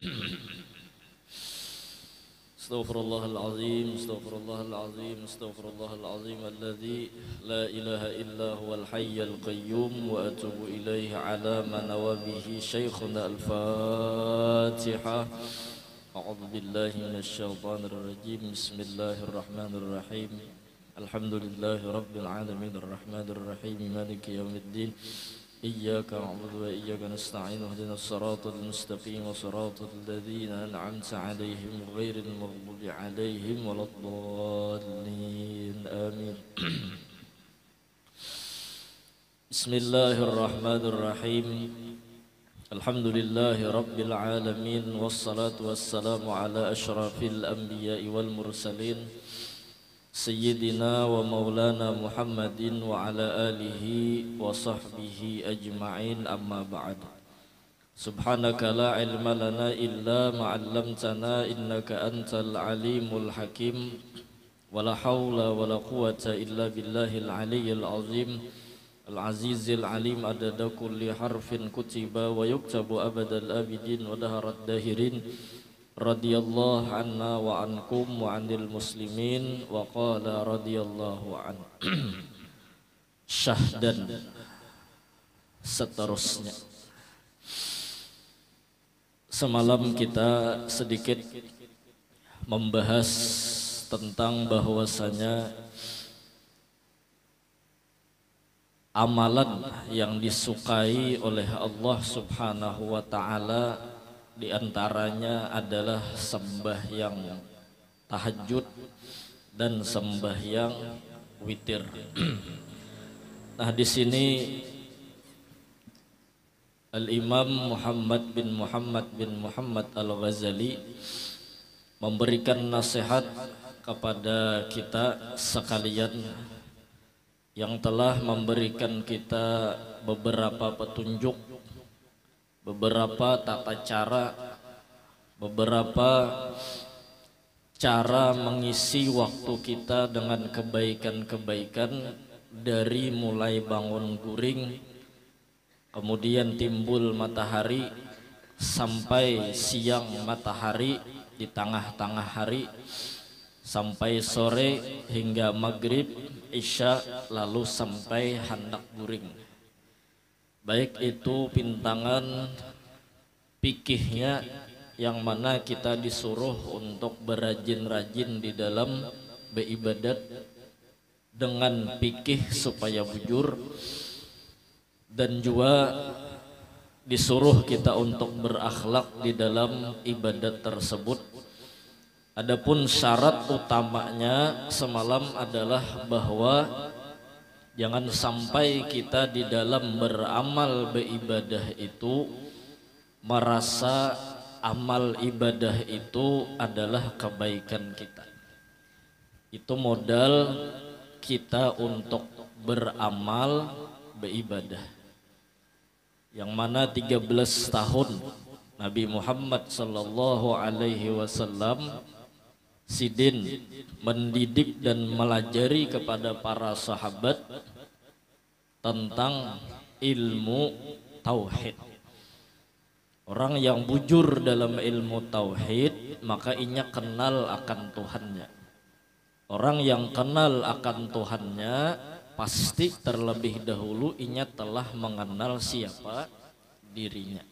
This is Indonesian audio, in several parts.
Astaghfirullahalazim, astaghfirullahalazim, astaghfirullahalazim alladzi la ilaha illa huwal hayyul qayyum wa atubu ilaihi ala man nawabihi syekhuna al-Fatihah. A'udzu billahi minasy syaithanir rajim. Bismillahirrahmanirrahim. Alhamdulillahi rabbil alamin arrahmanir rahim maliki yaumiddin. إياك نعبد وإياك نستعين اهدنا الصراط المستقيم صراط الذين أنعمت عليهم غير المغضوب عليهم ولا الضالين آمين. بسم الله الرحمن الرحيم. الحمد لله رب العالمين والصلاة والسلام على أشرف الأنبياء والمرسلين Sayyidina wa maulana Muhammadin wa ala alihi wa sahbihi ajma'in amma ba'd. Subhanaka la ilma lana illa ma'allamtana innaka antal alimul hakim. Wa la hawla wa la quwata illa billahil aliyyil azim. Al-azizil alim adada kulli harfin kutiba wa yuktabu abadal abidin wa daharat dahirin. Radiyallahu anna wa ankum wa anil muslimin wa qala radiyallahu an syahdan seterusnya. Semalam kita sedikit membahas tentang bahwasanya amalan yang disukai oleh Allah Subhanahu wa ta'ala di antaranya adalah sembahyang tahajud dan sembahyang witir. Nah, di sini Al-Imam Muhammad bin Muhammad Al-Ghazali memberikan nasihat kepada kita sekalian yang telah memberikan kita beberapa petunjuk, beberapa tata cara, beberapa cara mengisi waktu kita dengan kebaikan-kebaikan, dari mulai bangun guring, kemudian timbul matahari, sampai siang matahari di tengah-tengah hari, sampai sore hingga maghrib, isya, lalu sampai hendak guring. Baik itu pintangan fikihnya yang mana kita disuruh untuk berajin-rajin di dalam beribadat dengan fikih supaya bujur, dan juga disuruh kita untuk berakhlak di dalam ibadat tersebut. Adapun syarat utamanya semalam adalah bahwa jangan sampai kita di dalam beramal beribadah itu merasa amal ibadah itu adalah kebaikan kita. Itu modal kita untuk beramal beribadah. Yang mana 13 tahun Nabi Muhammad sallallahu alaihi wasallam sidin mendidik dan melajari kepada para sahabat tentang ilmu tauhid. Orang yang bujur dalam ilmu tauhid maka inya kenal akan Tuhannya. Orang yang kenal akan Tuhannya pasti terlebih dahulu inya telah mengenal siapa dirinya,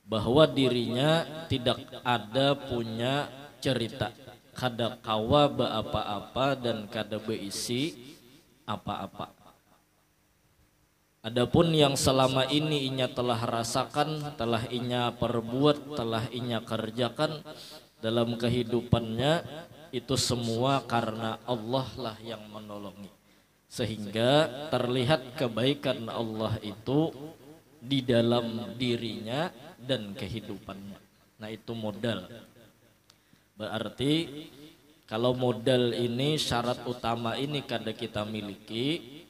bahwa dirinya tidak ada punya cerita, kada kawa apa-apa dan kada beisi apa-apa. Adapun yang selama ini inya telah rasakan, telah inya perbuat, telah inya kerjakan dalam kehidupannya, itu semua karena Allah lah yang menolongi, sehingga terlihat kebaikan Allah itu di dalam dirinya dan kehidupannya. Nah, itu modal. Berarti kalau modal ini, syarat utama ini kada kita miliki,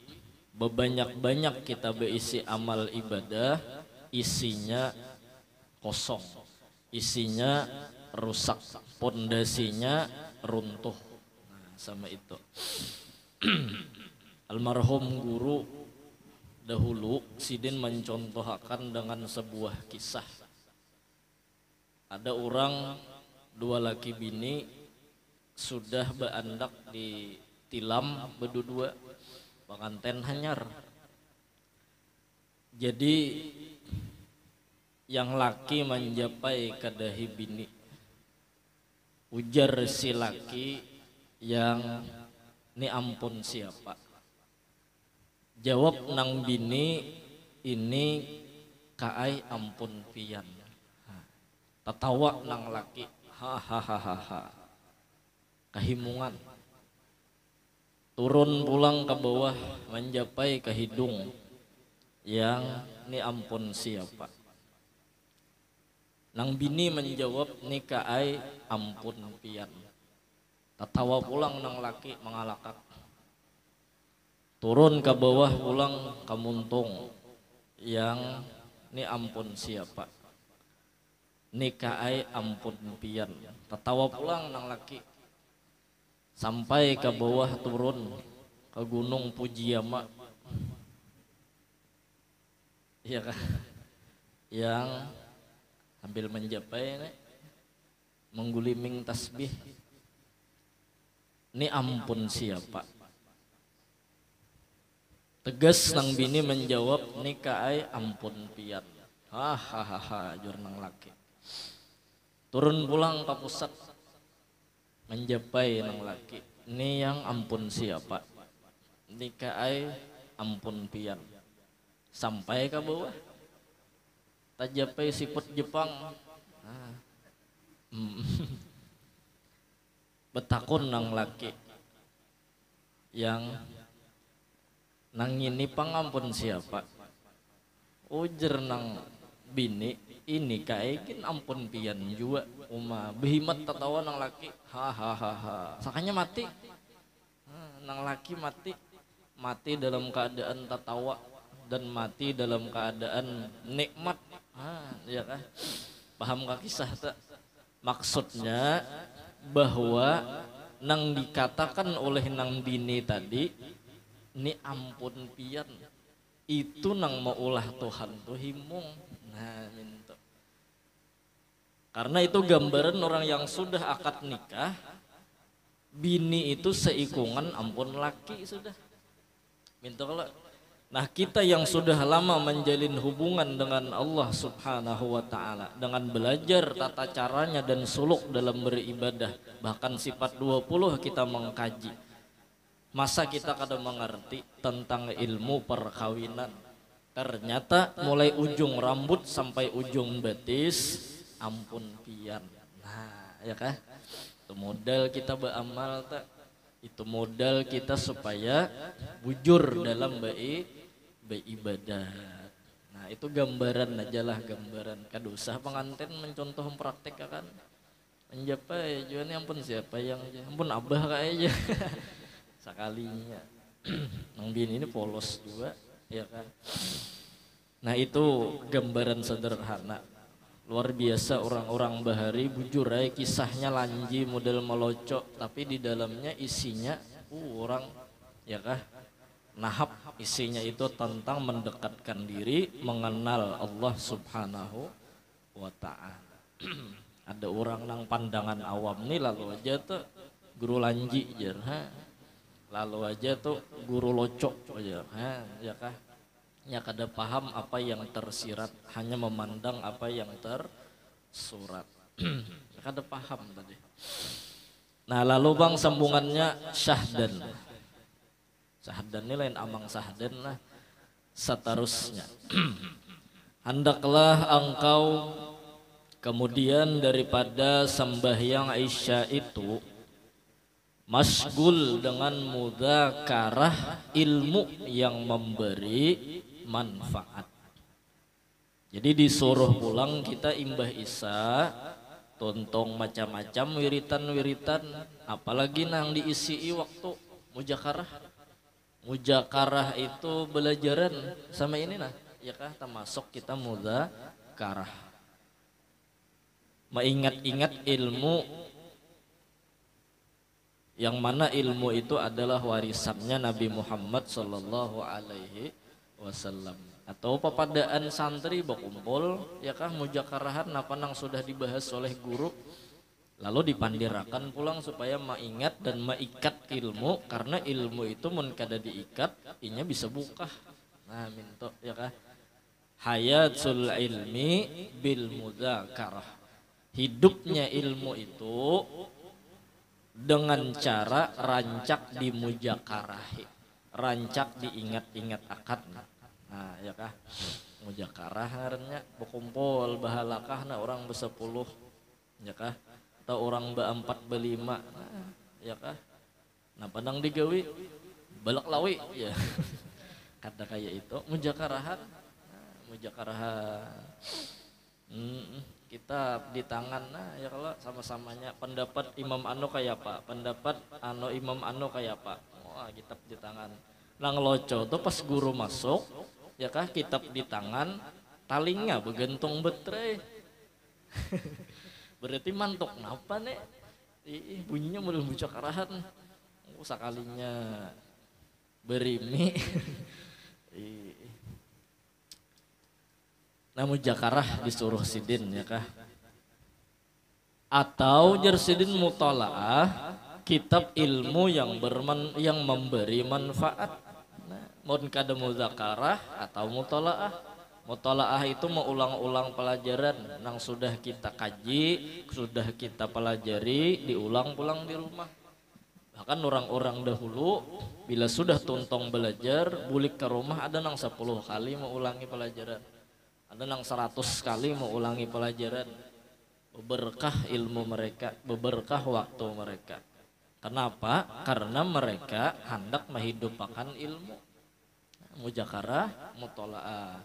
bebanyak-banyak kita berisi amal ibadah, isinya kosong, isinya rusak, pondasinya runtuh. Nah, sama itu. Almarhum guru dahulu sidin mencontohkan dengan sebuah kisah. Ada orang dua laki bini sudah berandak di tilam berdua pengantin hanyar. Jadi yang laki menjapai kadahi bini, ujar si laki yang ni ampun siapa. Jawab nang bini, ini kaai ampun pian. Tatawa nang laki, hahaha, kahimungan. Turun pulang ke bawah menjapai ke hidung yang ni ampun siapa. Nang bini menjawab, ni kaai ampun pian. Tatawa pulang nang laki mengalakak. Turun ke bawah pulang ke muntung yang ni ampun siapa. Ni kaai ampun pian. Tatawa pulang nang laki. Sampai ke bawah turun ke gunung Pujiyama. Iya kan? Yang sambil menjapai mengguliming tasbih. Ni ampun siapa. Tegas nang bini menjawab, ni kaai ampun pian. Hahaha, jur nang laki. Turun pulang ke pusat menjapai nang laki. Ni yang ampun siapa. Ni kaai ampun pian. Sampai ke bawah tajapai siput Jepang. Betakun nang laki yang nang ini pangampun siapa. Ujar nang bini, ini kaikin ampun pian juga. Behimat tatawa nang laki, hahaha. Sakanya mati. Nang laki mati dalam keadaan tatawa dan mati dalam keadaan nikmat. Ya kan? Paham kah kisah tak? Maksudnya bahwa nang dikatakan oleh nang bini tadi, ni ampun pian, itu nang mau ulah Tuhan tuh himung. Nah, minta. Karena itu gambaran orang yang sudah akad nikah, bini itu seikungan ampun laki sudah. Minta kalau. Nah, kita yang sudah lama menjalin hubungan dengan Allah Subhanahu wa taala dengan belajar tata caranya dan suluk dalam beribadah, bahkan sifat 20 kita mengkaji. Masa kita kadang mengerti tentang ilmu perkawinan. Ternyata mulai ujung rambut sampai ujung betis ampun pian. Nah, ya kan? Itu modal kita beramal tak? Itu modal kita supaya bujur dalam beribadah. Nah, itu gambaran aja lah, gambaran. Kada usah pengantin mencontoh mempraktekkan. Menjapai jualnya ampun siapa yang ampun abah kayaknya. Sekalinya. Nang bini ini polos juga, ya kan. Nah, itu gambaran sederhana. Luar biasa orang-orang bahari bujur ay kisahnya lanji model melocok, tapi di dalamnya isinya orang, ya kan. Nahap isinya itu tentang mendekatkan diri, mengenal Allah Subhanahu wa taala. Ada orang nang pandangan awam nih lalu aja tuh guru lanji jar, lalu aja tuh guru locok aja, ya kah? Ya kada paham apa yang tersirat, hanya memandang apa yang tersurat. Kada paham tadi. Nah, lalu bang sambungannya syahdan. Syahdan ini lain amang sahdan lah. Seterusnya. Hendaklah engkau kemudian daripada sembahyang Isya itu masgul dengan mudzakarah ilmu yang memberi manfaat. Jadi disuruh pulang kita imbah Isya, tontong macam-macam wiritan-wiritan, apalagi nang diisi waktu mujakarah. Mujakarah itu belajaran sama ini nah, ya kah, termasuk kita mudzakarah. Mengingat-ingat ilmu yang mana ilmu itu adalah warisannya Nabi Muhammad sallallahu alaihi wasallam. atau papadaan santri berkumpul ya kah mujakarahan apa nang sudah dibahas oleh guru lalu dipandirakan pulang supaya maingat dan maikat ilmu karena ilmu itu mun kada diikat inya bisa buka. Nah minto ya kah hayatul ilmi bil mudzakarah, hidupnya ilmu itu dengan cara rancak dimujakarahi, rancak diingat-ingat akad. Nah ya kah mujakarah ngarannya berkumpul bahalakah na orang bersepuluh ya kah atau orang beempat belima nah, ya kah nah pandang digawi balak lawi ya kata kayak itu mujakarahan nah, mujakarahan kitab di tangan nah ya kalau sama-samanya pendapat Imam Ano kayak apa pendapat Ano Imam Ano kayak apa wah kitab di tangan nang loco tuh pas guru masuk ya kah kitab di tangan talingnya begentung betre berarti mantok napa nih bunyinya mulai mujakarahan sakalinya berimi namun jakarah disuruh sidin ya kah atau jersidin mutalaah kitab ilmu yang memberi manfaat. Mun kada muzakarah atau mutalaah. Mutalaah itu mengulang-ulang pelajaran yang sudah kita kaji, sudah kita pelajari, diulang-ulang di rumah. Bahkan orang-orang dahulu bila sudah tuntong belajar, bulik ke rumah ada nang 10 kali mengulangi pelajaran. Ada nang 100 kali mengulangi pelajaran. Berkah ilmu mereka, berkah waktu mereka. Kenapa? Karena mereka hendak menghidupkan ilmu. Mujakarah, mutolaah.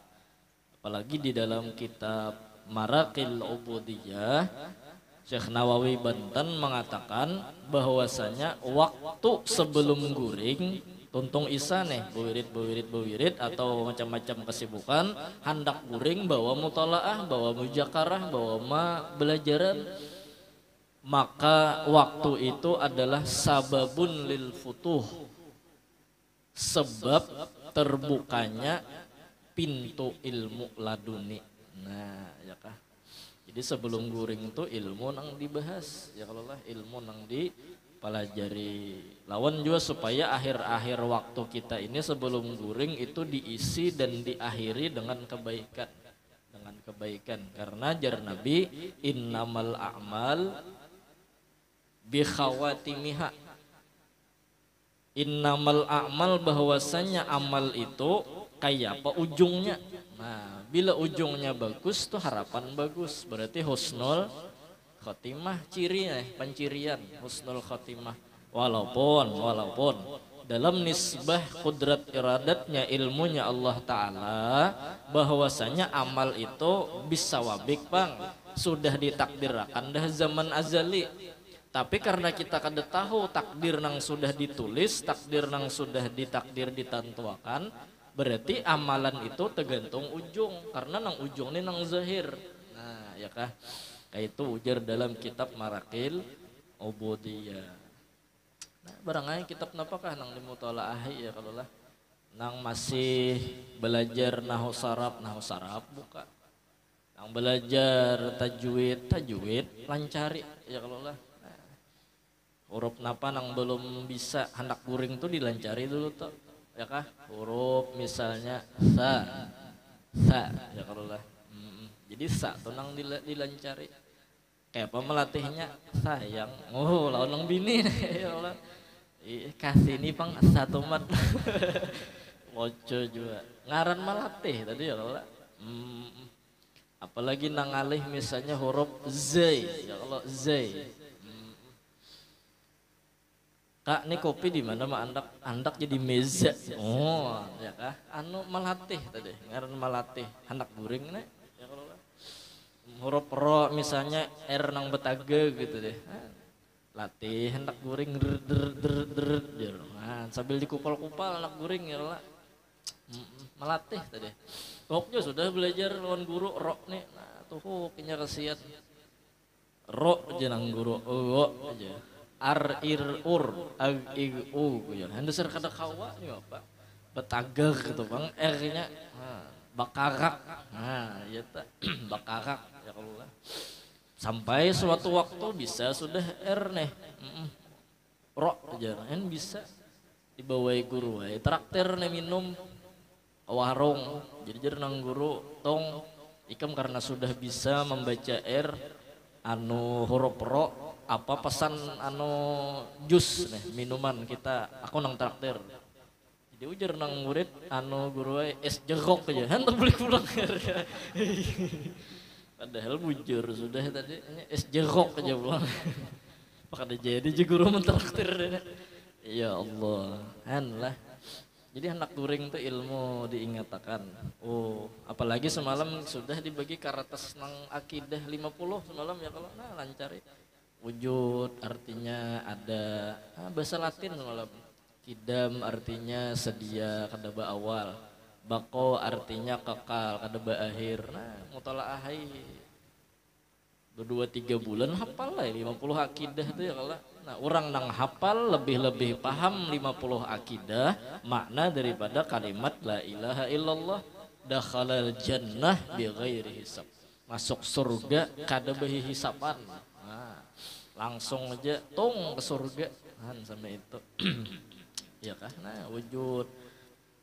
Apalagi di dalam kitab Maraqil Ubudiyah, Syekh Nawawi Banten mengatakan bahwasanya waktu sebelum guring, tuntung isa nih, bewirid atau macam-macam kesibukan, hendak guring bawa mutolaah, bawa mujakarah, bawa belajaran, maka waktu itu adalah sababun lil futuh, sebab terbukanya pintu ilmu laduni. Nah ya kah jadi sebelum guring itu ilmu nang dibahas ya kalau lah ilmu nang dipelajari lawan juga supaya akhir-akhir waktu kita ini sebelum guring itu diisi dan diakhiri dengan kebaikan karena jar Nabi innamal a'mal bi khawatimiha. Innamal a'mal bahwasanya amal itu kayak apa ujungnya. Nah, bila ujungnya bagus tuh harapan bagus. Berarti husnul khotimah cirinya, pencirian husnul khotimah. Walaupun dalam nisbah kudrat iradatnya ilmunya Allah Ta'ala bahwasanya amal itu bisa wabik bang sudah ditakdirkan dah zaman azali. Tapi karena kita kada tahu takdir nang sudah ditulis, takdir nang sudah ditakdir ditentuakan, berarti amalan itu tergantung ujung. Karena nang ujung ini nang zahir. Nah, ya kah? Kayak itu ujar dalam kitab Maraqil Ubudiyah. Nah, barangkali kitab napakah nang dimutolaahi ya kalau lah. Nang masih belajar nahu saraf buka. Nang belajar tajwid lancari ya kalau lah. Huruf napa nang belum bisa hendak guring tuh dilancari dulu tuh ya kah huruf misalnya sa ya kalau lah jadi sa tuh nang dilancari kayak apa melatihnya sayang lawan nang bini ya Allah kasih ini pang satu mat moco juga ngaran melatih tadi ya Allah apalagi nang alih misalnya huruf z ya Allah z. Kak, ini kopi di mana mah andak jadi meja. Oh, ya kah? Anu melatih tadi, ngaran melatih. Hendak guring nih. Ya kalau huruf ro misalnya R nang betaga gitu deh. Latih hendak guring der. Nah, sambil dikupal-kupal hendak guring ya lah. Melatih tadi. Pokoknya sudah belajar lawan guru ro nih. Nah, tuh kinya kasihan. Ro aja nang guru. Aja. Ar ir ur ag ig u ya. Hanya dasar kada kawa nih apa? Betagag gitu bang. R-nya bakarak. Nah, ya tak bakarak ya Allah. Sampai suatu waktu bisa sudah nih. Rok aja kan bisa dibawai guru traktir nih minum ke warung. Jadi nang guru tong ikam karena sudah bisa membaca anu huruf ro apa pesan anu jus nih minuman kita aku nang traktir. Jadi ujar nang murid anu guru es jeruk aja hantar beli pulang. Padahal bujur sudah tadi es jeruk aja pulang. Maka jadi guru mentraktir. Ya Allah, lah. Jadi anak guring itu ilmu diingatakan. Oh, apalagi semalam sudah dibagi karatas nang akidah 50 semalam ya kalau lancar ya. Wujud artinya ada bahasa Latin semalam. Kidam artinya sedia kadaba awal. Bako artinya kekal kadaba akhir. Nah, mutalaah berdua 3 bulan hafal lah 50 akidah itu ya kalau. Nah, orang nang hafal lebih paham 50 akidah makna daripada kalimat la ilaha illallah dakhalal jannah bighairi hisab. Masuk surga kada behi hisaban. Nah, langsung aja tong ke surga. Kan sama itu. Ya kah? Nah, wujud.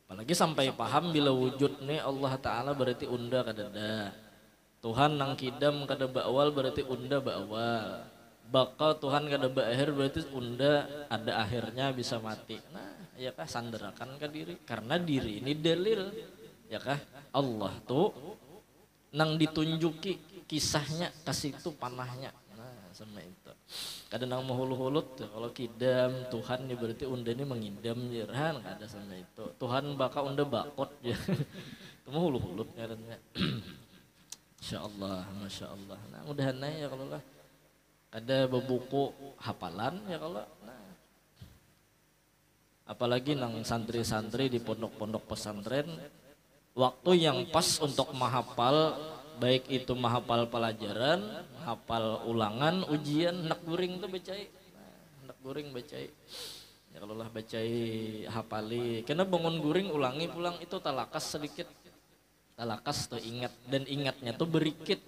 Apalagi sampai paham bila wujud nih Allah Ta'ala berarti unda kadada. Tuhan nang kidam kada ba'awal berarti unda ba'awal. Baka Tuhan kada ba'akhir berarti unda ada akhirnya bisa mati. Nah, ya kah sanderakan ke diri karena diri ini dalil. Ya kah? Allah tuh nang ditunjuki kisahnya kasih itu panahnya. Nah, sama itu. Kadang nang mahulu-hulut kalau kidam Tuhan ini berarti unda ini mengidam jirhan kada sama itu. Tuhan baka unda bakot ya. Itu mahulu-hulut ngarannya. Insyaallah, masyaallah. Nah, mudah-mudahan ya kalau lah ada bebuku hafalan ya kalau. Nah, apalagi nang santri-santri di pondok-pondok pesantren, waktu yang pas untuk menghafal, baik itu menghafal pelajaran, hafal ulangan, ujian, nak guring tuh bacai. Nah, nak guring bacai. Ya kalau lah bacai hafali. Karena bangun guring ulangi pulang itu talakas sedikit. Talakas tuh ingat dan ingatnya tuh berikit.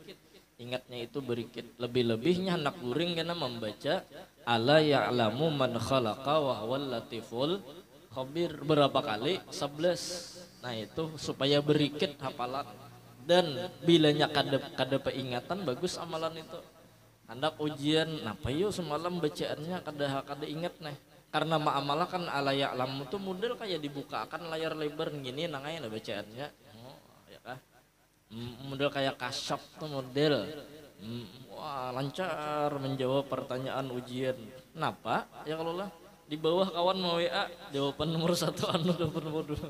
Ingatnya itu berikit. Lebih-lebihnya anak guring karena membaca ala ya'lamu man khalaqa wa huwal latiful khabir berapa kali? 11. Nah, itu supaya berikit hafalan. Dan bilanya kada peingatan bagus amalan itu. Hendak ujian, napa yuk semalam bacaannya kada ingat nih. Karena ma'amalah kan ala ya'lamu tuh model kayak dibukakan layar lebar gini nangai lah bacaannya. Model kayak kasyaf tuh model. Wah, lancar menjawab pertanyaan ujian. Kenapa? Ya kalau lah di bawah kawan mau WA jawaban nomor 1 anu jawaban nomor 2.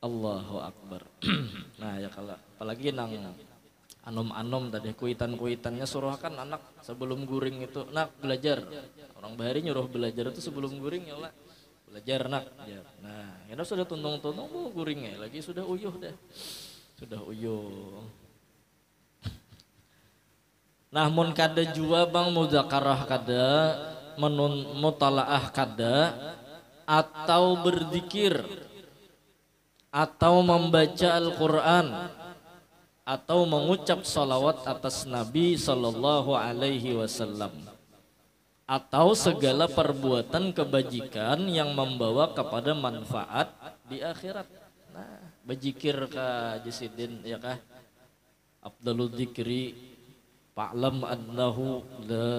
Allahu Akbar. Nah, ya kalau apalagi nang anom-anom tadi kuitan-kuitannya suruhkan anak sebelum guring itu nak belajar. Orang bahari nyuruh belajar itu sebelum guring ya Allah. Belajar nak ya. Nah, kita sudah tuntung-tuntung guringnya lagi sudah uyuh dah. Sudah uyuh. Nah, mun kada jua bang mudzakarah kada, mutalaah kada atau berzikir atau membaca Al-Qur'an atau mengucap salawat atas Nabi sallallahu alaihi wasallam. Atau segala perbuatan kebajikan yang membawa kepada manfaat di akhirat. Nah, berzikir ka Jasidin ya kah? Afdalul dzikri fa'lam annahu la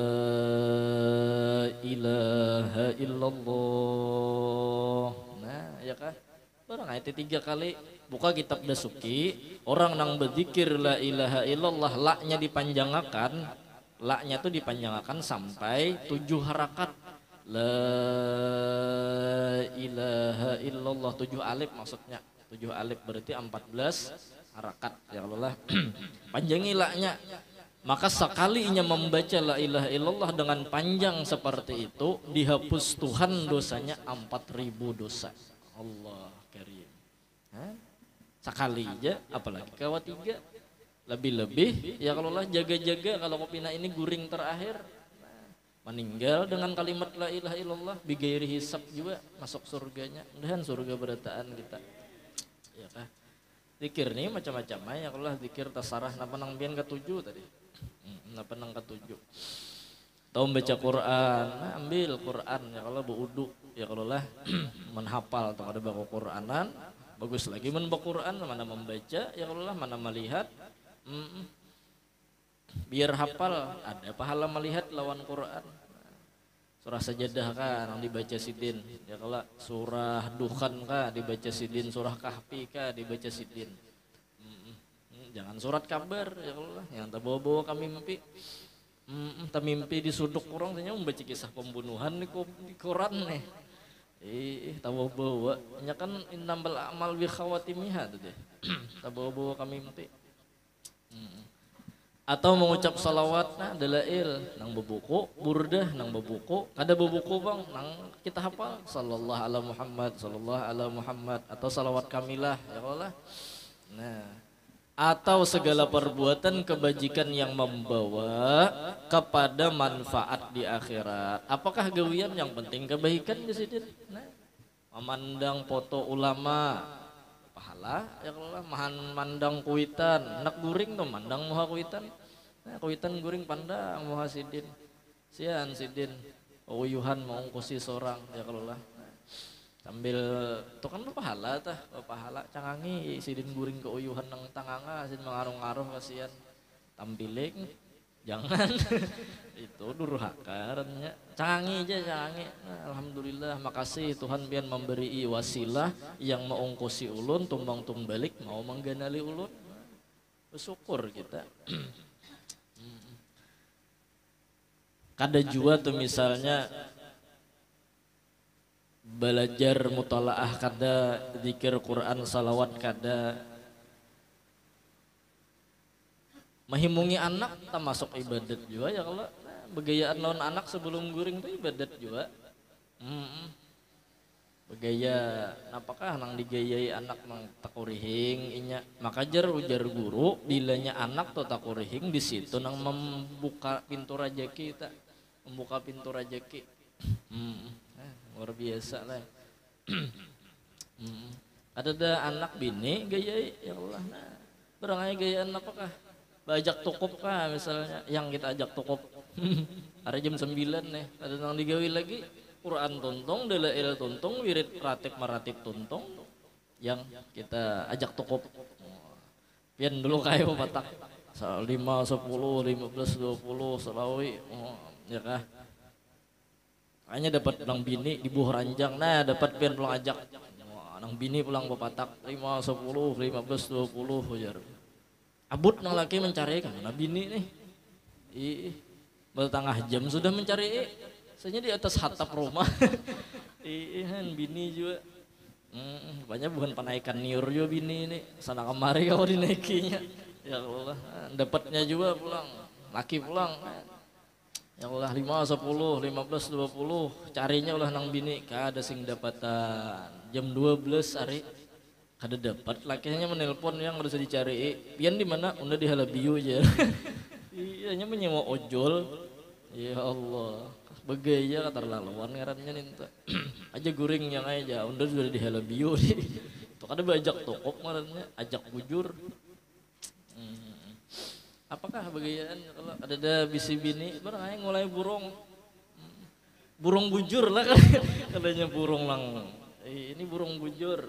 ilaha illallah. Nah, ya kah? Barang ayat 3 kali buka kitab Dasuki, orang nang berzikir la ilaha illallah laknya dipanjangkan. Laknya tuh dipanjangkan sampai 7 harakat. La ilaha illallah 7 alif maksudnya. 7 alif berarti 14 harakat ya Allah. Panjangi laknya. Maka sekalinya membaca la ilaha illallah dengan panjang seperti itu dihapus Tuhan dosanya 4.000 dosa. Allah karim. Sekali aja apalagi kawa 3. Lebih-lebih ya kalau lah jaga-jaga kalau kopina ini guring terakhir. Nah, meninggal dengan kalimat la ilaha illallah bigairi hisab juga masuk surganya. Dan surga berataan kita. Ya kah? Zikir nih macam-macam ya kalau zikir tasarah napa nang bian ketujuh tadi. Napa nang ketujuh. Tahu baca Quran, nah, ambil Quran ya kalau berwudu ya kalau lah menghafal atau ada baca Quranan bagus lagi membaca Quran mana membaca ya kalau lah mana melihat biar hafal ada pahala melihat lawan Quran. Surah Sajadah kan yang dibaca sidin ya kalau surah Dukhan kah dibaca sidin, surah Kahfi kah dibaca sidin. Jangan surat kabar ya kalau lah yang tak bawa-bawa kami mimpi. Mimpi disuduk orang tanya membaca kisah pembunuhan di Quran nih. Tahu bawa nya kan innamal amal bi khawatimiha tuh deh. Tahu bawa kami mimpi. Atau mengucap salawat nah dalail nang bebuku burdah nang bebuku kada bebuku bang nang kita hafal sallallahu ala Muhammad atau salawat kamilah ya Allah. Nah atau segala perbuatan kebajikan yang membawa kepada manfaat di akhirat. Apakah gawian yang penting kebaikan di sini? Nah, memandang foto ulama pahala ya Allah, mandang kuitan, nak guring tuh mandang muha kuitan. Nah, kuitan guring pandang muha sidin. Sian sidin uyuhan mau kusi seorang ya Allah. Sambil itu kan pahala tah, pahala cangangi sidin guring ke uyuhan nang tanganga sin mengarung-arung kasihan tampiling jangan itu durhaka rannya cangangi aja cangangi. Nah, alhamdulillah makasih Tuhan pian memberi wasilah yang maungkusi ulun tumbang tumbalik mau mengganali ulun. Bersyukur kita. Kada jua tuh misalnya belajar mutalaah kada, zikir Quran, salawat kada, menghimungi anak tak masuk ibadat juga ya kalau begayaan lawan anak sebelum guring itu ibadat juga. Begaya apakah nang digayai anak nang takurihing inya makajar ujar guru bilanya anak tuh takurihing di situ nang membuka pintu rajeki kita membuka pintu rajeki. Luar biasa lah. Ada anak bini gaya ya Allah. Nah, berangai gayaan apakah? Bajak tukup kah misalnya yang kita ajak tukup. Hari jam 9 nih, ada nang digawi lagi Quran tuntung, dalail tuntung, wirid maratib tuntung yang kita ajak tukup. Pian dulu kayak batak 5, 10, 15, 20 selawi ya kah? Hanya dapat pulang bini di buah ranjang, nah dapat pian pulang ajak, nang bini pulang bapatak 5, 10, 15, 20 ujar. Abut nang laki mencari kan, nah bini nih, bertengah jam sudah mencari, saya di atas hatap rumah, bini juga, banyak bukan panaikan niur juga bini ini, sana kemari kau dinaikinya, ya Allah, dapatnya juga pulang, laki pulang. Ya Allah 5, 10, 15, 20 carinya ulah nang bini kada sing dapatan jam 12 hari kada dapat lakinya menelpon yang harus dicari pian di mana udah di Halabiu aja. Iya nya menyewa ojol ya Allah begaya keterlaluan ngarannya ninta aja guring yang aja udah sudah di Halabiu itu kada bajak tokop ngarannya ajak bujur. Apakah bagayaan kalau ada bisi bini barang mulai burung bujur lah kan katanya burung lang ini burung bujur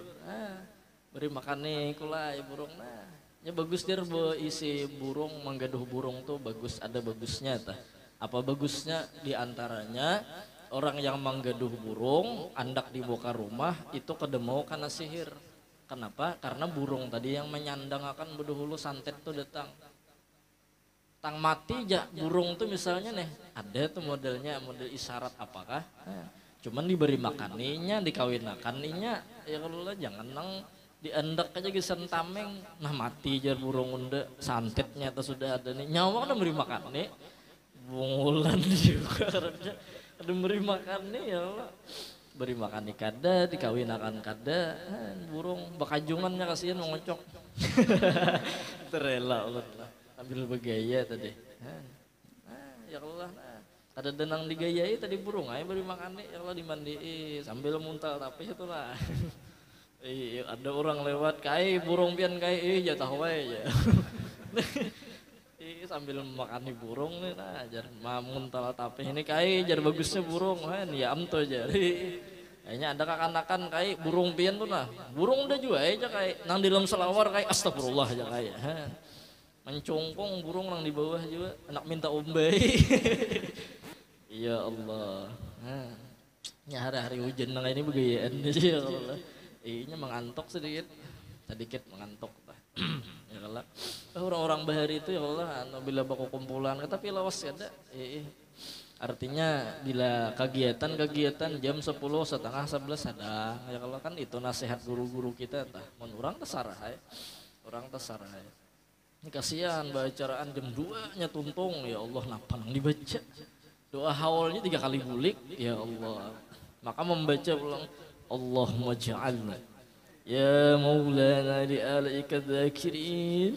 beri makan nih kulai burung nah ya bagus dia isi burung menggaduh burung tuh bagus ada bagusnya tah apa bagusnya diantaranya orang yang menggaduh burung andak di boka rumah itu kedemau karena sihir. Kenapa? Karena burung tadi yang menyandang akan bedahulu santet tuh datang tang mati aja burung tuh misalnya nih ada tuh modelnya model isyarat apakah cuman diberi makaninya dikawinakannya ya kalau lah jangan nang diendak aja gisan tameng nah mati aja burung unda santetnya tuh sudah ada nih nyawa kan beri makan nih bungulan juga ada beri makan nih ya Allah beri makan nih kada dikawinakan kada burung bakajungannya kasihan mau ngocok terela Allah ambil begaya tadi ya Allah Ada denang digayai tadi burung aja beri makan nih, ya Allah dimandi sambil muntah tapi itu lah. Ada orang lewat kai burung pian kai jatah wae ya. Sambil makan nih burung nih nah jar mamun tala tapi ini kai jar bagusnya burung kan ya amto jar. Kayaknya ada kakanakan kai burung pian tuh nah. Burung udah juga aja kai nang di dalam selawar kai astagfirullah aja kai. Mencungkung burung nang di bawah juga anak minta umbai. Ya Allah. Ya hari-hari hujan nang ini begayaan ya Allah. Iya mengantuk sedikit mengantuk. Ya Allah. Orang-orang bahari itu ya Allah bila baku kumpulan tapi lawas ada. Artinya bila kegiatan jam 10 setengah 11 ada. Ya Allah kan itu nasihat guru-guru kita entah. Orang terserah ya. Orang terserah ya. Ini kasihan bacaraan jam 2 nya tuntung ya Allah napa nang dibaca. Doa haulnya 3 kali bulik ya Allah. Maka membaca ulang Allahumma ja'alna ya maulana li alaika dzakirin.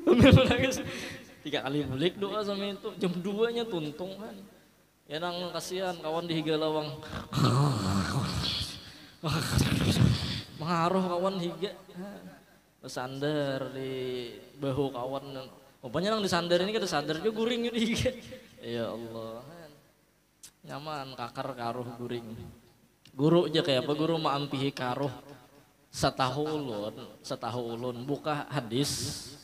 3 kali bulik doa sama itu jam 2 nya tuntung kan. Ya nang kasihan kawan di higa lawang. Mengaruh kawan higa. Bersandar di bahu kawan. Rupanya nang disandar ini kada sadar juga guring juga. Ya Allah. Nyaman kakar karuh guring. Guru aja kayak apa guru maampihi karuh satahu ulun buka hadis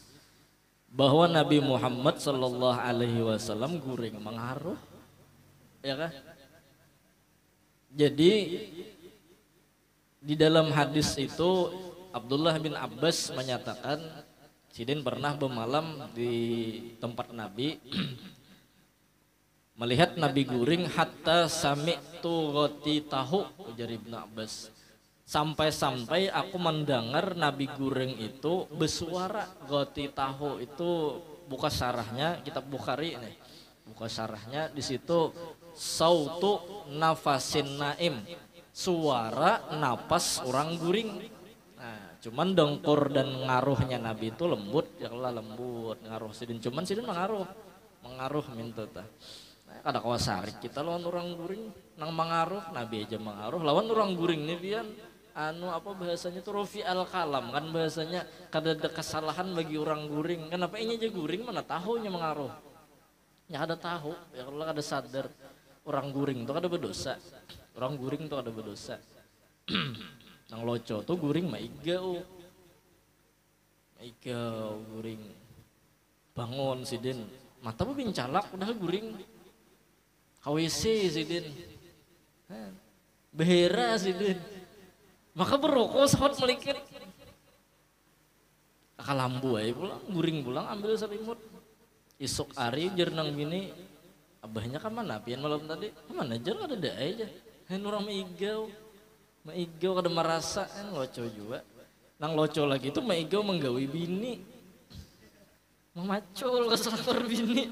bahwa Nabi Muhammad sallallahu alaihi wasallam guring mengaruh. Ya kan? Jadi di dalam hadis itu Abdullah bin Abbas menyatakan Sidin pernah bermalam di tempat Nabi melihat Nabi guring hatta sami'tu roti tahu ujar Ibnu Abbas sampai-sampai aku mendengar Nabi guring itu bersuara. Roti tahu itu buka syarahnya kitab Bukhari ini buka syarahnya di situ sautu nafasin naim suara napas orang guring. Cuman dengkur dan ngaruhnya Nabi itu lembut, ya Allah lembut ngaruh sidin. Cuman sidin mengaruh minta tah. Nah, kada kawasarik kita lawan orang guring nang mengaruh, Nabi aja mengaruh lawan orang guring nih pian apa bahasanya tuh rofi al kalam kan bahasanya kada ada kesalahan bagi orang guring. Kenapa ini aja guring mana tahunya mengaruh. Ya ada tahu, ya Allah kada sadar orang guring tuh kada berdosa. Orang guring tuh kada berdosa. Nang loco tuh guring maigau guring bangun sidin mata bu bincalak udah guring KWC sidin behera sidin maka berokok sahabat melikit kalambu aja pulang guring pulang ambil selimut isuk hari jernang bini abahnya kemana pian malam tadi kemana jer ada dah aja orang maigau kada merasa kan loco juga. Nang loco lagi itu maigau menggawi bini. Memacul keselakor bini.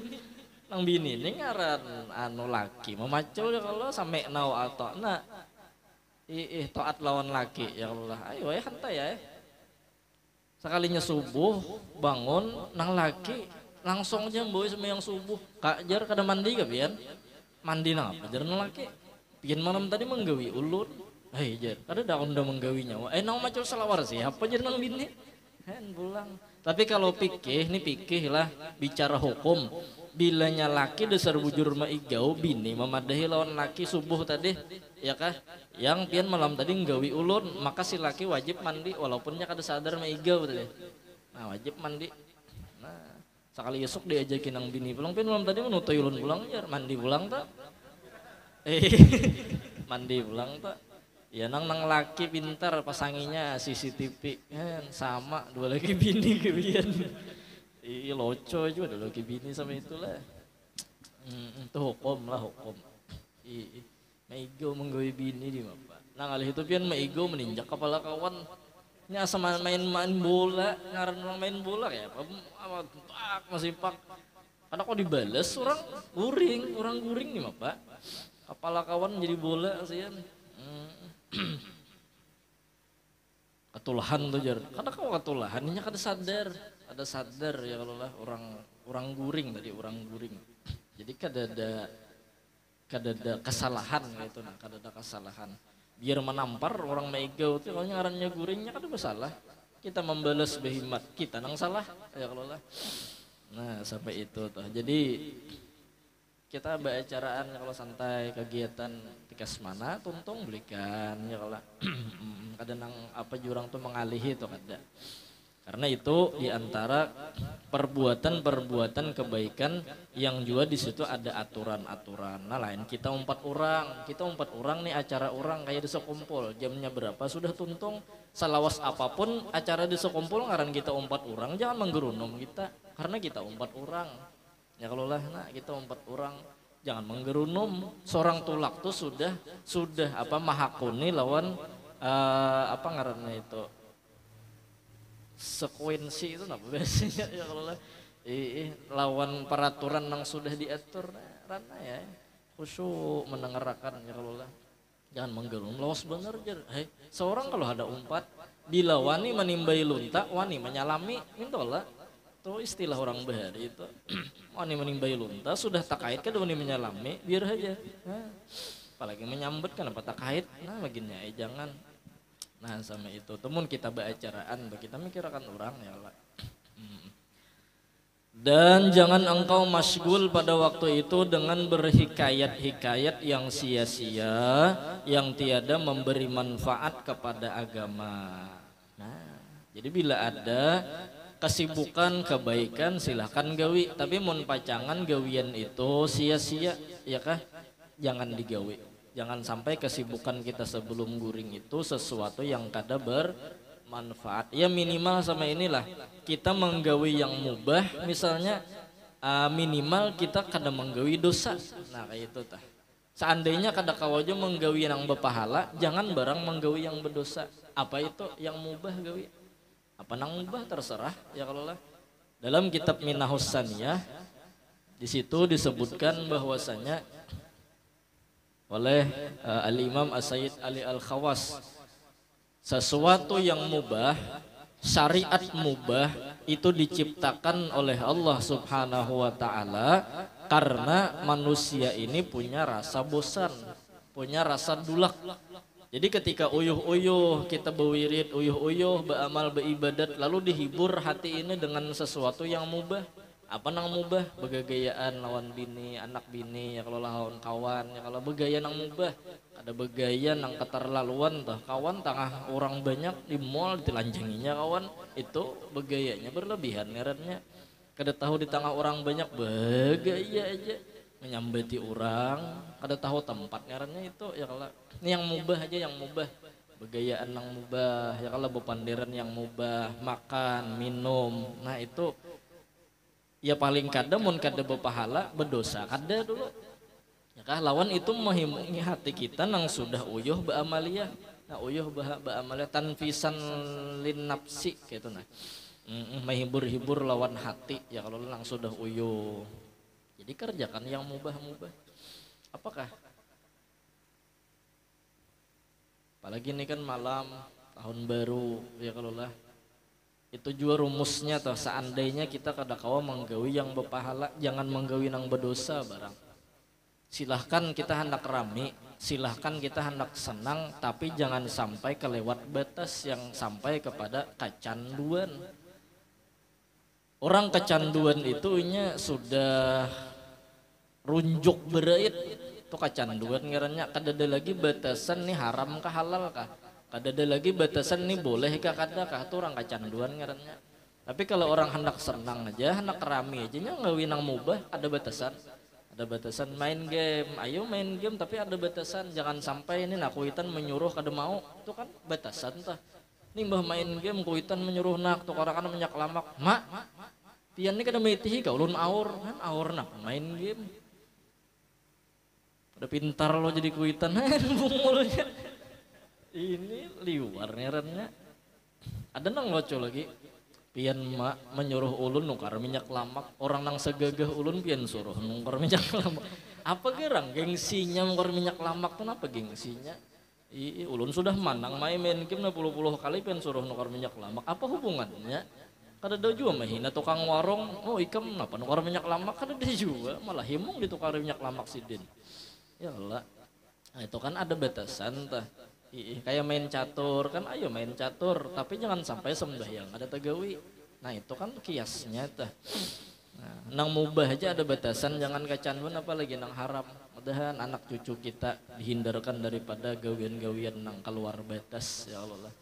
Nang bini ini ngaran anu laki. Memacul ya kalau sampai nau atau na. Taat lawan laki ya Allah. Ayo ya hantai ya. Sekalinya subuh bangun nang laki langsung aja boy sembahyang subuh. Kak jar kada mandi gak pian? Mandi nang apa jar nang laki? Pian malam tadi menggawi ulun. Jar, ada daun udah menggawinya. Nang macul selawar sih, apa jar nang bini? Pulang. Tapi kalau pikih lah bicara hukum. Bilanya laki dasar bujur maigau bini memadahi lawan laki subuh tadi, ya kah? Yang pian malam tadi nggawi ulun, maka si laki wajib mandi walaupunnya kada sadar maigau tadi. Nah, wajib mandi. Nah, sekali esok diajakin nang bini pulang pian malam tadi menutup ulun pulang jar, mandi pulang tak? Mandi pulang tak? Ya nang laki pintar pasanginya CCTV kan sama dua laki bini kebian. Loco juga dua laki bini sama itulah. Itu hukum lah hukum. Maigo menggawe bini di apa? Nang alih itu pian maigo meninjak kepala kawan. Nya sama main bola, ngaran orang main bola kayak apa? Masih pak. Karena kok dibalas orang guring nih Pak. Kepala kawan jadi bola asian. Ketulahan tuh jar. Karena kau ketulahan, ini kada sadar ya kalau lah orang guring tadi orang guring. Jadi kadada kesalahan gitu nah, kadada kesalahan. Biar menampar orang meigau itu kalau ngarannya guringnya kada bersalah. Kita membalas behimat, kita nang salah ya kalau lah. Nah, sampai itu tuh. Jadi kita beracaraan kalau santai kegiatan tikas mana tuntung belikan ya kalau kadang apa jurang tuh mengalihi itu kada. Karena itu diantara perbuatan-perbuatan kebaikan yang juga di situ ada aturan-aturan. Nah lain kita 4 orang nih acara orang kayak di sekumpul jamnya berapa sudah tuntung salawas apapun acara di sekumpul ngaran kita 4 orang jangan menggerunung kita karena kita 4 orang. Ya kalau lah nah kita 4 orang jangan menggerunum seorang tulak tuh sudah apa mahakuni lawan apa ngarannya itu sekuensi itu apa biasanya ya kalau lah lawan peraturan yang sudah diatur rana ya khusyuk mendengarkan ya kalau lah jangan menggerung lawas bener jer seorang kalau ada umpat bila wani menimbai lunta wani menyalami mintolah tuh istilah orang bahari itu wani menimbai lunta sudah tak kait kan wani menyalami biar aja apalagi menyambut kan apa tak kait nah bagiannya jangan. Nah sama itu, temun kita beracaraan, kita mikirkan orang ya Allah. Dan jangan engkau masgul pada waktu itu dengan berhikayat-hikayat yang sia-sia, yang tiada memberi manfaat kepada agama. Nah, jadi bila ada kesibukan kebaikan silahkan gawi, tapi mun pacangan gawian itu sia-sia, ya kah? Jangan digawi. Jangan sampai kesibukan kita sebelum guring itu sesuatu yang kada bermanfaat. Ya minimal sama inilah kita menggawi yang mubah misalnya minimal kita kada menggawi dosa. Nah kayak itu tah. Seandainya kada kawajo menggawi yang berpahala, jangan barang menggawi yang berdosa. Apa itu yang mubah gawi? Apa nang mubah terserah ya kalau lah. Dalam kitab Minahus Saniyah di situ disebutkan bahwasanya oleh Al-Imam As-Sayyid Ali Al-Khawas sesuatu yang mubah syariat mubah itu diciptakan oleh Allah Subhanahu wa taala karena manusia ini punya rasa bosan, punya rasa dulak. Jadi ketika uyuh-uyuh kita berwirid, uyuh-uyuh beramal beribadat lalu dihibur hati ini dengan sesuatu yang mubah. Apa nang mubah begayaan lawan bini anak bini ya kalau lawan kawan ya kalau begaya nang mubah ada begaya nang keterlaluan tah kawan tengah orang banyak di mall ditelanjanginya kawan itu begayanya berlebihan ngarannya kada tahu di tengah orang banyak begaya aja menyambati orang kada tahu tempat ngarannya itu ya kalau ini yang mubah aja yang mubah begayaan nang mubah ya kalau bepanderan yang mubah makan minum nah itu ya paling kada mun kada berpahala berdosa kada dulu ya kah lawan itu menghimungi hati kita nang sudah uyuh ba'amaliyah nah uyuh ba'amaliyah tanfisan lin nafsi gitu nah menghibur-hibur lawan hati ya kalau nang sudah uyuh jadi kerjakan yang mubah-mubah apakah apalagi ini kan malam tahun baru ya kalau lah itu juga rumusnya tuh seandainya kita kada kawa menggawi yang berpahala jangan menggawi nang berdosa barang silahkan kita hendak rame silahkan kita hendak senang tapi jangan sampai kelewat batas yang sampai kepada kecanduan orang kecanduan itunya sudah runjuk berait itu kecanduan ngarannya kada ada lagi batasan nih haram kah halal kah kada ada lagi batasan nih boleh kah kada kah tuh orang kecanduan ngarannya tapi kalau orang hendak senang aja hendak rame aja nya ngawi nang mubah ada batasan main game ayo main game tapi ada batasan jangan sampai ini nak kuitan menyuruh kada mau itu kan batasan tah nih mbah main game kuitan menyuruh nak tuh orang kan menyak lamak mak pian ini kada metihi ka ulun aur kan aur nak main game ada pintar lo jadi kuitan bungulnya ini liwar ngarannya ada nang loco lagi pian mak menyuruh ulun nukar minyak lamak orang nang segagah ulun pian suruh nukar minyak lamak apa gerang gengsinya nukar minyak lamak tuh apa gengsinya ulun sudah manang main game na puluh-puluh kali pian suruh nukar minyak lamak apa hubungannya Kada ada juga mahina tukang warung, oh ikam apa nukar minyak lamak kada ada juga, malah himung ditukar minyak lamak sidin. Ya Allah. Nah, itu kan ada batasan tah. Kayak main catur kan, ayo main catur, tapi jangan sampai sembahyang ada tegawi. Nah itu kan kiasnya tah. Nah, nang mubah aja ada batasan, jangan kecanduan apalagi nang haram. Mudahan anak cucu kita dihindarkan daripada gawian-gawian nang keluar batas ya Allah.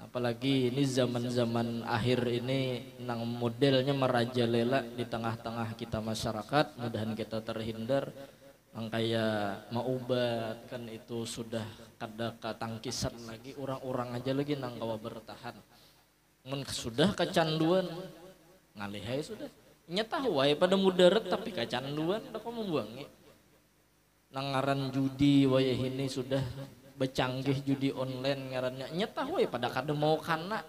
Apalagi ini zaman-zaman akhir ini nang modelnya merajalela di tengah-tengah kita masyarakat, mudahan kita terhindar nang kayak maubat kan itu sudah kada katangkisan lagi orang-orang aja lagi nang kawa bertahan. Mun sudah kecanduan ngalihai sudah. Nyata wae pada mudarat tapi kecanduan udah kamu buangi. Nang ngaran judi wae ini sudah becanggih judi online ngarannya nyetah we pada kada mau kana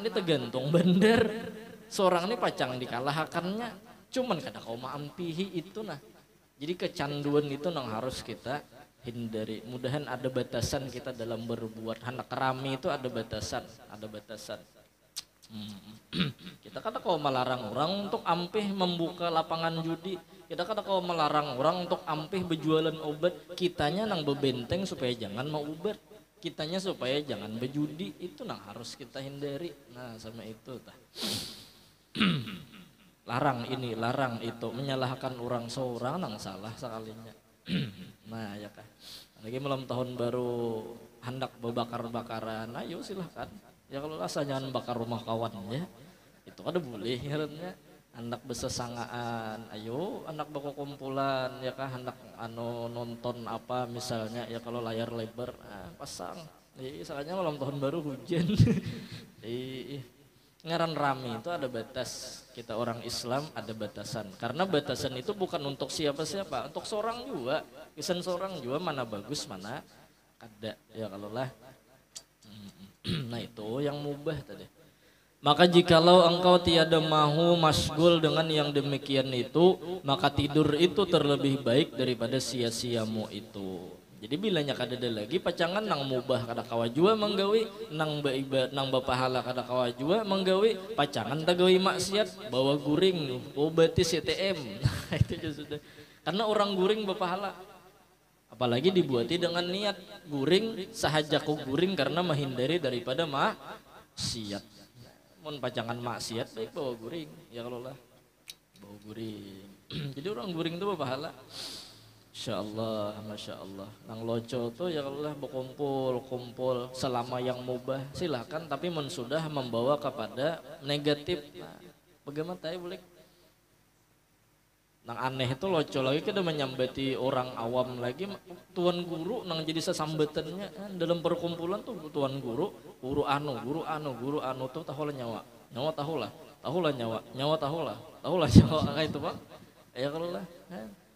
ini tergantung bener seorang ini pacang dikalahkannya cuman kada kau maampihi itu nah jadi kecanduan itu nang harus kita hindari. Mudahan ada batasan kita dalam berbuat hendak rame itu ada batasan kita kada kau melarang orang untuk ampih membuka lapangan judi, kita kada kau melarang orang untuk ampih berjualan obat, kitanya nang bebenteng supaya jangan mau obat, kitanya supaya jangan berjudi, itu nang harus kita hindari. Nah sama itu tah. Larang ini, larang itu, menyalahkan orang seorang nang salah sekalinya. Nah ya kan, lagi malam tahun baru hendak berbakar-bakaran, ayo silahkan. Ya kalau rasa jangan bakar rumah kawan ya, itu ada boleh ya. Anak besesangaan, ayo anak kumpulan ya kah, anak nonton apa misalnya ya kalau layar lebar pasang. Soalnya malam tahun baru hujan. Ngaran rame itu ada batas. Kita orang Islam ada batasan. Karena batasan itu bukan untuk siapa-siapa, untuk seorang juga. Kisan seorang juga mana bagus mana kada ya kalau lah. Nah itu yang mubah tadi. Maka jikalau engkau tiada mahu masgul dengan yang demikian itu, maka tidur itu terlebih baik daripada sia-siamu itu. Jadi bilanya kada ada lagi pacangan nang mubah kada kawa jua menggawi, nang bapahala kada kawa jua menggawi, pacangan tagawi maksiat bawa guring, obati CTM. Itu sudah. Karena orang guring bapahala. Apalagi dibuati dengan niat guring sahajaku guring karena menghindari daripada maksiat. Mun pacangan maksiat baik bawa guring ya kalau lah bawa guring. Jadi orang guring itu pahala. Insyaallah, masya Allah. Nang loco tuh ya kalau lah berkumpul selama yang mubah silakan, tapi mun sudah membawa kepada negatif. Nah, bagaimana tahu boleh? Nang aneh itu loco lagi kita menyambati orang awam lagi tuan guru nang jadi sesambetannya dalam perkumpulan tuh tuan guru anu tuh tahulah nyawa tahulah nyawa tahulah nyawa kayak itu Pak ya kalau lah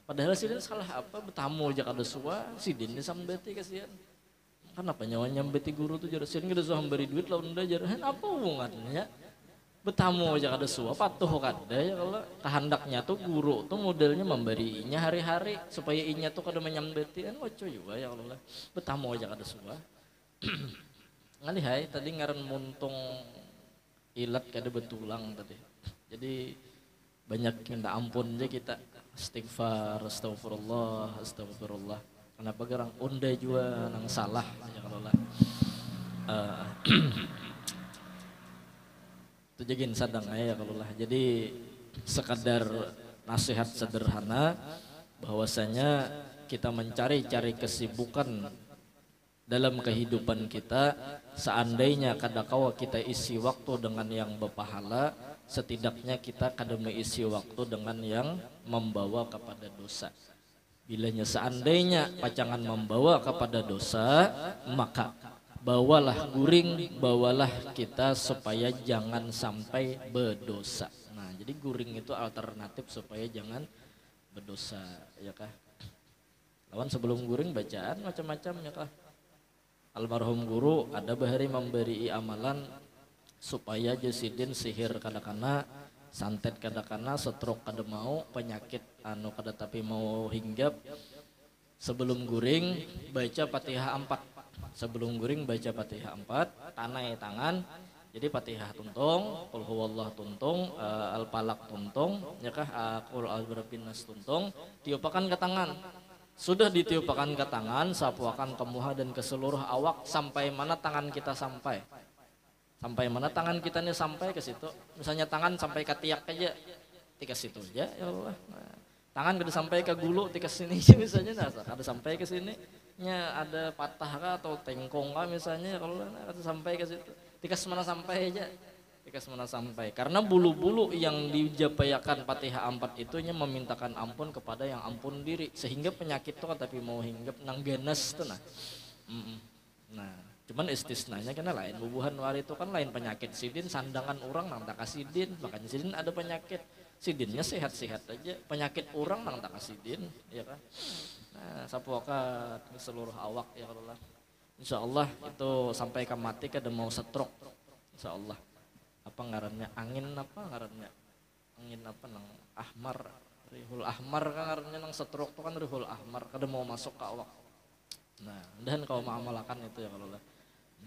padahal sidin salah apa bertamu aja kada suah sidin disambati kasihan kenapa nyawa nyambati guru tuh jadi sidin kada suah memberi duit lawan unda jar apa hubungannya bertamu aja kada suah patuh kada ya kalau kehendaknya tuh guru tuh modelnya memberinya hari-hari supaya inya tuh kada menyambati kan lucu juga ya kalau bertamu aja kada suah. Ngalihai tadi ngaran muntung ilat kada betulang tadi. Jadi banyak minta ampun aja kita istighfar astagfirullah. Kenapa gerang unda juga nang salah ya kalau itu jagin sadang ya kalau lah. Jadi sekadar nasihat sederhana bahwasanya kita mencari-cari kesibukan dalam kehidupan kita, seandainya kadakawa kita isi waktu dengan yang berpahala, setidaknya kita kada mengisi waktu dengan yang membawa kepada dosa. Bilanya seandainya pacangan membawa kepada dosa, maka bawalah guring, bawalah kita supaya jangan sampai berdosa. Nah, jadi guring itu alternatif supaya jangan berdosa, ya kah? Lawan sebelum guring bacaan macam-macam ya kah? Almarhum guru ada bahari memberi amalan supaya jasidin sihir kadakana, santet kadakana, stroke kada mau, penyakit kada tapi mau hinggap. Sebelum guring baca Fatihah 4. Sebelum guring baca Fatihah 4, tanai tangan Jadi Fatihah tuntung, Qul huwallah tuntung, Al-Falaq tuntung, ya kah Qul a'udzu nas tuntung, tiupakan ke tangan. Sudah ditiupakan ke tangan, sapuakan ke muha dan ke seluruh awak sampai mana tangan kita sampai. Sampai mana tangan kita ini sampai ke situ. Misalnya tangan sampai ke tiak aja, tika situ aja ya Allah. Nah, tangan kada sampai ke gulu tika sini misalnya, nah kada sampai ke sini. Nya ada patah kah atau tengkong kah misalnya, kalau kada sampai ke situ. Tikas mana sampai aja, tikas mana sampai. Karena bulu-bulu yang dijapayakan Fatihah 4 itu nya memintakan ampun kepada yang ampun diri, sehingga penyakit tuh tapi mau hinggap nang ganas tuh nah. Nah, cuman istisnanya karena lain bubuhan wari itu kan lain penyakit sidin sandangan orang nang tak sidin, makanya sidin ada penyakit. Sidinnya sehat-sehat aja, penyakit orang nang tak sidin, ya kan. Nah, sapuakan seluruh awak ya Allah. Insya Allah itu sampai ke mati kada mau stroke. Insya Allah. Apa ngarannya angin apa ngarannya? Angin apa nang ahmar, rihul ahmar kan ngarannya nang stroke tuh kan rihul ahmar kada mau masuk ke awak. Nah, dan kau mengamalkan itu ya kalau lah.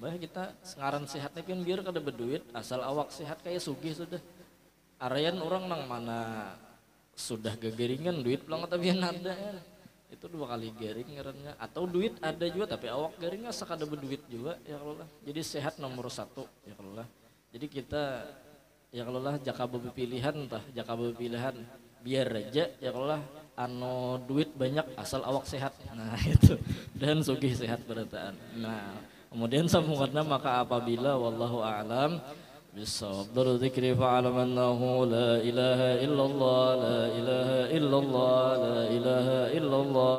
Bah kita ngaran sehatnya kan biar kada berduit, asal awak sehat kayak sugih sudah. Arayan orang nang mana sudah gegeringan duit pulang tapi ada ya. Itu 2 kali garing ngarannya, atau duit ada juga tapi awak garingnya sakada berduit juga ya kalau lah. Jadi sehat nomor 1 ya kalau lah. Jadi kita ya kalau lah jaka pilihan tah jaka pilihan biar aja ya kalau lah anu duit banyak asal awak sehat. Nah itu dan sugih sehat berataan. Nah kemudian sambungannya maka apabila wallahu a'lam bisawab daru dzikri fa'alam annahu la ilaha illallah la ilaha illallah la ilaha illallah